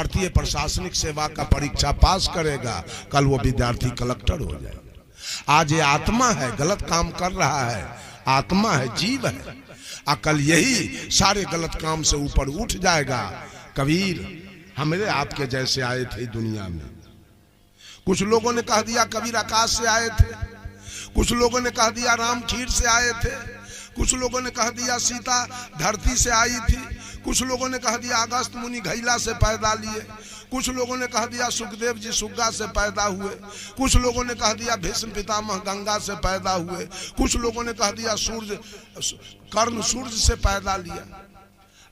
भारतीय प्रशासनिक सेवा का परीक्षा पास करेगा, कल वो विद्यार्थी कलेक्टर हो जाएगा। आज ये आत्मा है, गलत काम कर रहा है, आत्मा है, जीव है, कल यही सारे गलत काम से ऊपर उठ जाएगा। कबीर हमारे आपके जैसे आए थे दुनिया में। कुछ लोगों ने कह दिया कबीर आकाश से आए थे, कुछ लोगों ने कह दिया राम खीर से आए थे, कुछ लोगों ने कह दिया सीता धरती से आई थी, कुछ लोगों ने कह दिया अगस्त मुनि घैला से पैदा लिए, कुछ लोगों ने कह दिया सुखदेव जी सुग्गा से पैदा हुए, कुछ लोगों ने कह दिया भीष्म पितामह गंगा से पैदा हुए, कुछ लोगों ने कह दिया सूर्य कर्ण सूर्य से पैदा लिया।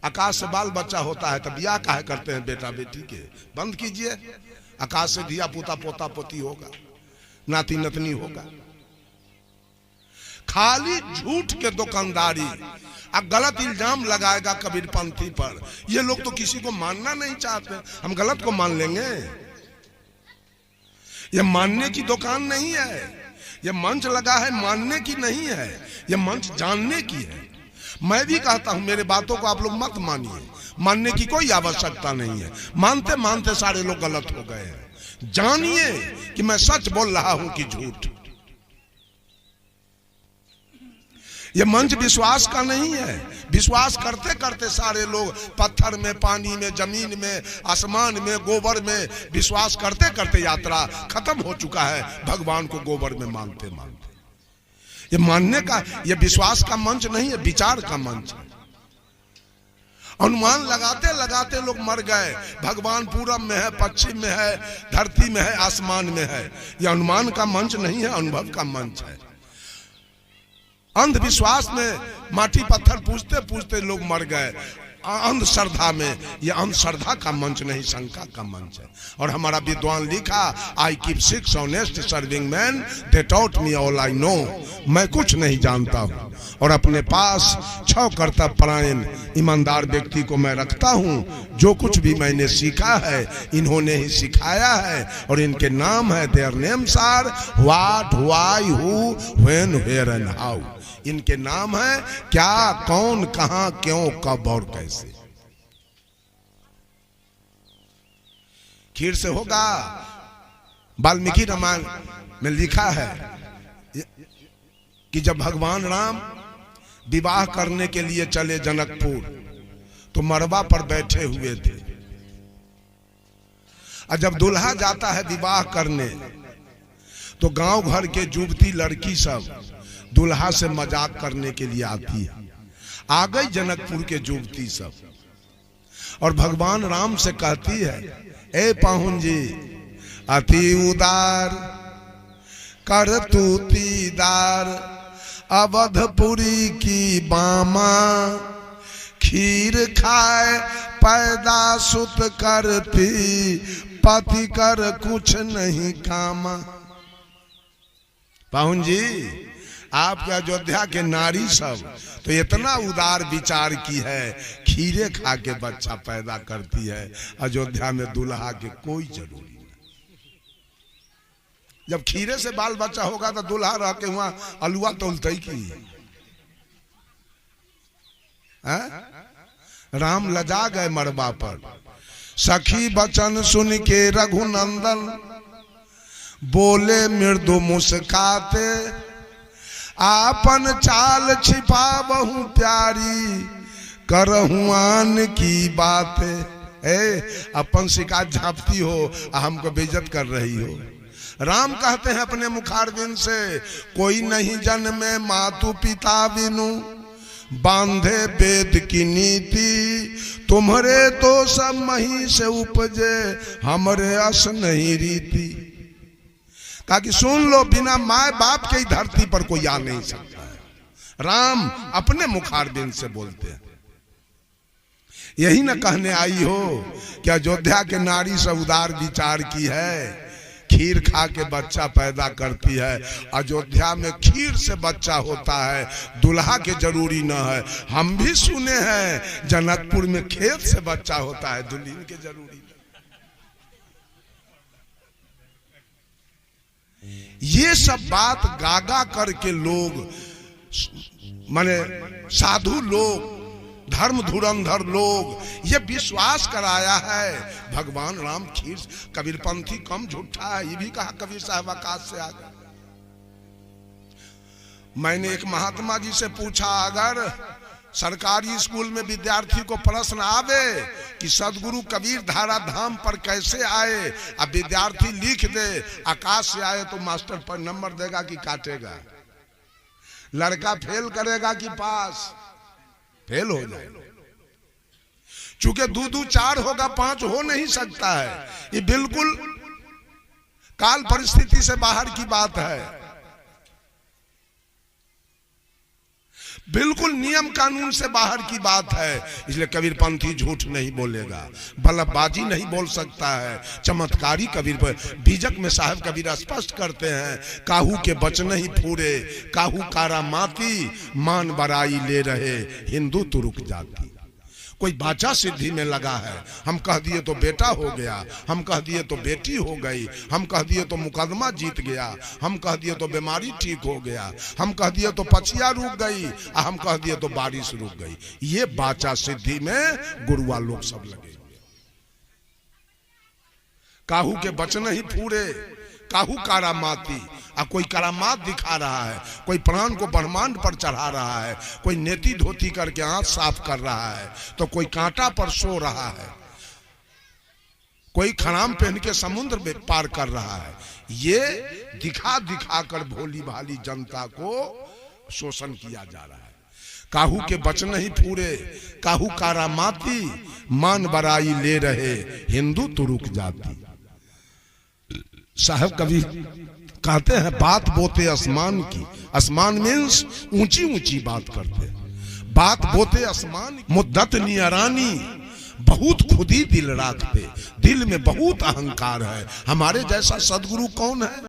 आकाश से बाल बच्चा होता है तब ब्याह काहे करते हैं बेटा बेटी के? बंद कीजिए। आकाश से धिया पुता पोता पोती होगा, नाती नतनी होगा। खाली झूठ के दुकानदारी, अब गलत इल्जाम लगाएगा कबीरपंथी पर। ये लोग तो किसी को मानना नहीं चाहते, हम गलत को मान लेंगे। ये मानने की दुकान नहीं है, ये मंच लगा है मानने की नहीं है, ये मंच जानने की है। मैं भी कहता हूं मेरे बातों को आप लोग मत मानिए, मानने की कोई आवश्यकता नहीं है। मानते मानते सारे लोग गलत हो गए हैं। जानिए कि मैं सच बोल रहा हूं कि झूठ। ये मंच विश्वास का नहीं है। विश्वास करते करते सारे लोग पत्थर में, पानी में, जमीन में, आसमान में, गोबर में विश्वास करते करते यात्रा खत्म हो चुका है। भगवान को गोबर में मानते मानते। ये मानने का, ये विश्वास का मंच नहीं है, विचार का मंच है। अनुमान लगाते लगाते लोग मर गए। भगवान पूरब में है, पश्चिम में है, धरती में है, आसमान में है। ये अनुमान का मंच नहीं है, अनुभव का मंच है। अंधविश्वास में माटी पत्थर पूछते पूछते लोग मर गए। अंधश्रद्धा में, यह अंधश्रद्धा का मंच नहीं, शंका का मंच है। और हमारा विद्वान लिखा, I keep 6 honest serving man, they taught me all I know. मैं कुछ नहीं जानता हूँ और अपने पास 6 कर्तव्य परायण ईमानदार व्यक्ति को मैं रखता हूँ। जो कुछ भी मैंने सीखा है इन्होंने ही सिखाया है और इनके नाम है, their names are what, why, who, when, where and how. इनके नाम है क्या, कौन, कहां, क्यों, कब और कैसे। खीर से होगा। वाल्मीकि रामायण में लिखा है कि जब भगवान राम विवाह करने के लिए चले जनकपुर तो मरवा पर बैठे हुए थे। और जब दूल्हा जाता है विवाह करने तो गांव घर के युवती लड़की सब दूल्हा से मजाक करने के लिए आती है। आ गई जनकपुर के युवती सब और भगवान राम से कहती है, ए पाहुन जी अति उदार कर तूतीदार, अवधपुरी की बामा खीर खाए पैदा सुत करती, पति कर कुछ नहीं कामा। पाहुन जी आपके अयोध्या के नारी सब तो इतना उदार विचार की है, खीरे खा के बच्चा पैदा करती है। अयोध्या में दूल्हा के कोई जरूरी नहीं। जब खीरे से बाल बच्चा होगा तो दूल्हा रह के वहां अलुआ तोलते की। राम लजा गए मरबा पर। सखी बचन सुन के रघुनंदन बोले मृदु मुस्काते, आपन चाल छिपा बहु प्यारी करहूं आन की बातें। अपन शिकायत झापती हो, हमको बेइज्जत कर रही हो। राम कहते हैं अपने मुखारबिंद से, कोई नहीं जन्मे मातु पिता बिनु, बांधे वेद की नीति, तुम्हारे तो सब मही से उपजे, हमरे अस नहीं रीति। ताकि सुन लो, बिना माए बाप के धरती पर कोई आ नहीं सकता है। राम अपने मुखारबिंद से बोलते हैं। यही न कहने आई हो कि अयोध्या के नारी से उदार विचार की है, खीर खा के बच्चा पैदा करती है। अयोध्या में खीर से बच्चा होता है, दुल्हा के जरूरी न है। हम भी सुने हैं जनकपुर में खेत से बच्चा होता है, दुल्हन के जरूरी। ये सब बात गागा करके लोग, माने साधु लोग धर्म धुरंधर लोग, ये विश्वास कराया है भगवान राम खीर। कबीरपंथी कम झूठा है, ये भी कहा कबीर साहब आकाश से आ गए। मैंने एक महात्मा जी से पूछा, अगर सरकारी स्कूल में विद्यार्थी को प्रश्न आवे कि सदगुरु कबीर धारा धाम पर कैसे आए, अब विद्यार्थी लिख दे आकाश से आए, तो मास्टर पर नंबर देगा कि काटेगा? लड़का फेल करेगा कि पास? फेल हो जाए। चूंकि 2 2 4 होगा, 5 हो नहीं सकता है। ये बिल्कुल काल परिस्थिति से बाहर की बात है, बिल्कुल नियम कानून से बाहर की बात है। इसलिए कबीरपंथी झूठ नहीं बोलेगा, बल्लभबाजी नहीं बोल सकता है, चमत्कारी कबीर पर। बीजक में साहब कबीर स्पष्ट करते हैं, काहू के बचन ही फूरे, काहू कारा माती, मान बराई ले रहे हिंदू तुरुक जाती। कोई बाचा सिद्धि में लगा है, हम कह दिए तो बेटा हो गया, हम कह दिए तो बेटी हो गई, हम कह दिए तो मुकदमा जीत गया, हम कह दिए तो बीमारी ठीक हो गया, हम कह दिए तो पछिया रुक गई, हम कह दिए तो बारिश रुक गई। ये बाचा सिद्धि में गुरुआ लोग सब लगे। काहू के बचन ही फूरे, काहू कारामाती। अब कोई करामात दिखा रहा है, कोई प्राण को ब्रह्मांड पर चढ़ा रहा है, कोई नेति धोती करके हाथ साफ कर रहा है, तो कोई कांटा पर सो रहा है, कोई खड़ाम पहन के समुद्र में पार कर रहा है। ये दिखा दिखा कर भोली भाली जनता को शोषण किया जा रहा है। काहू के बचन ही पूरे, काहू कारामाती, मान बराई ले रहे हिंदू तुरुक जाती। साहब कभी कहते हैं, बात बोते आसमान की। आसमान मीन्स ऊंची ऊंची बात करते हैं, बात बोते आसमान। मुद्दत नियरानी, बहुत खुदी दिल राखते, दिल में बहुत अहंकार है। हमारे जैसा सदगुरु कौन है?